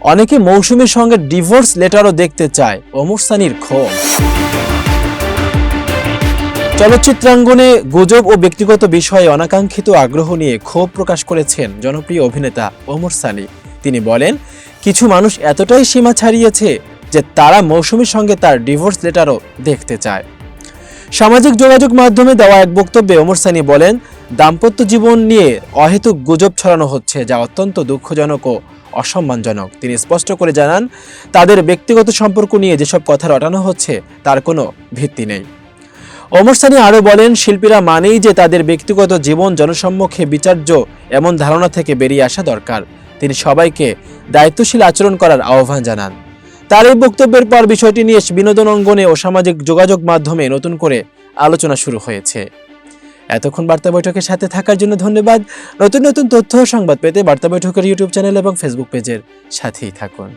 অনেকে মৌসুমীর সঙ্গে ডিভোর্স লেটারও দেখতে চায়, ওমর সানির ক্ষোভ। চলচ্চিত্রাঙ্গনে গুজব ও ব্যক্তিগত বিষয়ে অনাকাঙ্ক্ষিত আগ্রহ নিয়ে ক্ষোভ প্রকাশ করেছেন জনপ্রিয় অভিনেতা ওমর সানি। তিনি বলেন, কিছু মানুষ এতটাই সীমা ছাড়িয়েছে যে তারা মৌসুমীর সঙ্গে তার ডিভোর্স লেটারও দেখতে চায়। সামাজিক যোগাযোগ মাধ্যমে দেওয়া এক বক্তব্যে ওমর সানি বলেন, দাম্পত্য জীবন নিয়ে অহেতুক গুজব ছড়ানো হচ্ছে, যা অত্যন্ত দুঃখজনক ও অসম্মানজনক। তিনি স্পষ্ট করে জানান, তাদের ব্যক্তিগত সম্পর্ক নিয়ে যেসব কথা রটানো হচ্ছে তার কোনো ভিত্তি নেই। ওমর সানি আরও বলেন, শিল্পীরা মানেই যে তাদের ব্যক্তিগত জীবন জনসম্মুখে বিচার্য, এমন ধারণা থেকে বেরিয়ে আসা দরকার। তিনি সবাইকে দায়িত্বশীল আচরণ করার আহ্বান জানান। তার এই বক্তব্যের পর বিষয়টি নিয়ে বিনোদন অঙ্গনে ও সামাজিক যোগাযোগ মাধ্যমে নতুন করে আলোচনা শুরু হয়েছে। এতক্ষণ বার্তা বৈঠকের সাথে থাকার জন্য ধন্যবাদ। নতুন নতুন তথ্য ও সংবাদ পেতে বার্তা বৈঠকের ইউটিউব চ্যানেল এবং ফেসবুক পেজের সাথেই থাকুন।